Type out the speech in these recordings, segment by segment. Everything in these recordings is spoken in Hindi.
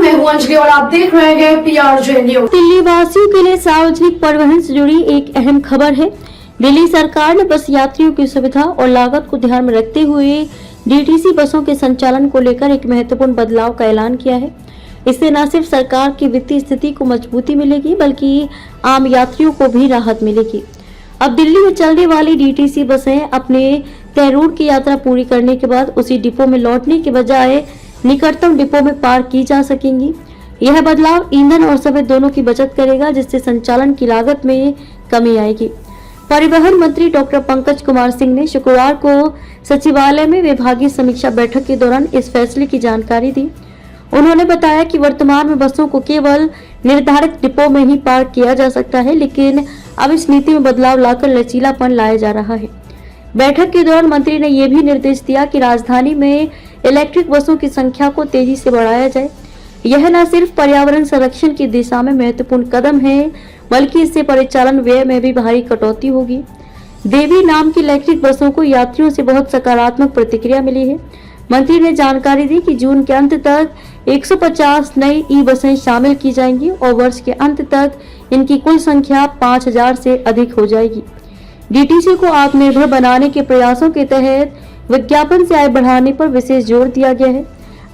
मैं हूं अंजलि और आप देख रहे हैं PRJ न्यूज। दिल्ली वासियों के लिए सार्वजनिक परिवहन से जुड़ी एक अहम खबर है। दिल्ली सरकार ने बस यात्रियों की सुविधा और लागत को ध्यान में रखते हुए DTC बसों के संचालन को लेकर एक महत्वपूर्ण बदलाव का ऐलान किया है। इससे न सिर्फ सरकार की वित्तीय स्थिति को मजबूती मिलेगी बल्कि आम यात्रियों को भी राहत मिलेगी। अब दिल्ली में चलने वाली DTC बसें अपने तय रूट की यात्रा पूरी करने के बाद उसी डिपो में लौटने के बजाय निकटतम डिपो में पार्क की जा सकेंगी। यह बदलाव ईंधन और समय दोनों की बचत करेगा, जिससे संचालन की लागत में कमी आएगी। परिवहन मंत्री डॉक्टर पंकज कुमार सिंह ने शुक्रवार को सचिवालय में विभागीय समीक्षा बैठक के दौरान इस फैसले की जानकारी दी। उन्होंने बताया कि वर्तमान में बसों को केवल निर्धारित डिपो में ही पार्क किया जा सकता है, लेकिन अब इस नीति में बदलाव लाकर लचीलापन लाया जा रहा है। बैठक के दौरान मंत्री ने यह भी निर्देश दिया कि राजधानी में इलेक्ट्रिक बसों की संख्या को तेजी से बढ़ाया जाए। यह न सिर्फ पर्यावरण संरक्षण की दिशा में महत्वपूर्ण कदम है, बल्कि इससे परिचालन व्यय में भी भारी कटौती होगी। देवी नाम की इलेक्ट्रिक बसों को यात्रियों से बहुत सकारात्मक प्रतिक्रिया मिली है। मंत्री ने जानकारी दी कि जून के अंत तक 150 नई बसें शामिल की जाएंगी और वर्ष के अंत तक इनकी कुल संख्या 5000 से अधिक हो जाएगी। DTC को आत्मनिर्भर बनाने के प्रयासों के तहत विज्ञापन से आय बढ़ाने पर विशेष जोर दिया गया है।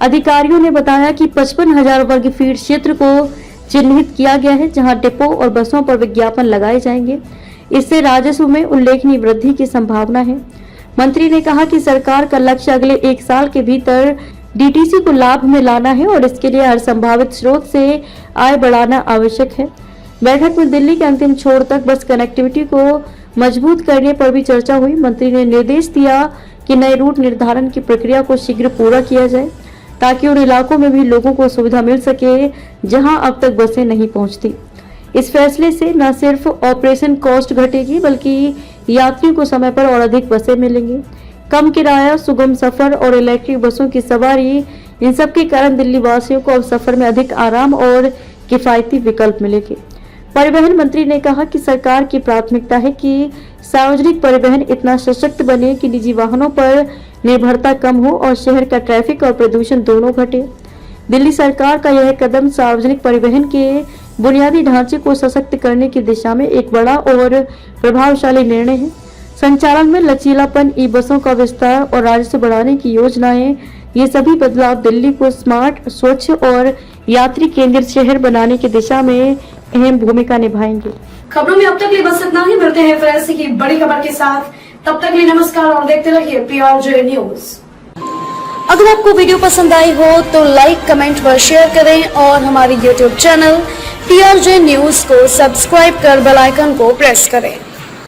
अधिकारियों ने बताया कि 55,000 वर्ग फीट क्षेत्र को चिन्हित किया गया है, जहां डिपो और बसों पर विज्ञापन लगाए जाएंगे। इससे राजस्व में उल्लेखनीय वृद्धि की संभावना है। मंत्री ने कहा कि सरकार का लक्ष्य अगले 1 साल के भीतर DTC को लाभ में लाना है और इसके लिए हर संभावित स्रोत से आय बढ़ाना आवश्यक है। बैठक में दिल्ली के अंतिम छोर तक बस कनेक्टिविटी को मजबूत करने पर भी चर्चा हुई। मंत्री ने निर्देश दिया कि नए रूट निर्धारण की प्रक्रिया को शीघ्र पूरा किया जाए, ताकि उन इलाकों में भी लोगों को सुविधा मिल सके जहां अब तक बसें नहीं पहुंचती। इस फैसले से न सिर्फ ऑपरेशन कॉस्ट घटेगी, बल्कि यात्रियों को समय पर और अधिक बसें मिलेंगी। कम किराया, सुगम सफर और इलेक्ट्रिक बसों की सवारी, इन सब के कारण दिल्ली वासियों को अब सफर में अधिक आराम और किफायती विकल्प मिलेंगे। परिवहन मंत्री ने कहा कि सरकार की प्राथमिकता है कि सार्वजनिक परिवहन इतना सशक्त बने कि निजी वाहनों पर निर्भरता कम हो और शहर का ट्रैफिक और प्रदूषण दोनों घटे। दिल्ली सरकार का यह कदम सार्वजनिक परिवहन के बुनियादी ढांचे को सशक्त करने की दिशा में एक बड़ा और प्रभावशाली निर्णय है। संचालन में लचीलापन, बसों का विस्तार और राजस्व बढ़ाने की योजनाएं, ये सभी बदलाव दिल्ली को स्मार्ट, स्वच्छ और यात्री केंद्रित शहर बनाने की दिशा में अहम भूमिका निभाएंगे। खबरों में अब तक लिए बस इतना ही। मिलते हैं फिर ऐसी की बड़ी खबर के साथ। तब तक लिए नमस्कार और देखते रहिए PRJ न्यूज। अगर आपको वीडियो पसंद आई हो तो लाइक, कमेंट व शेयर करें और हमारे YouTube चैनल PRJ न्यूज को सब्सक्राइब कर बेल आइकन को प्रेस करें।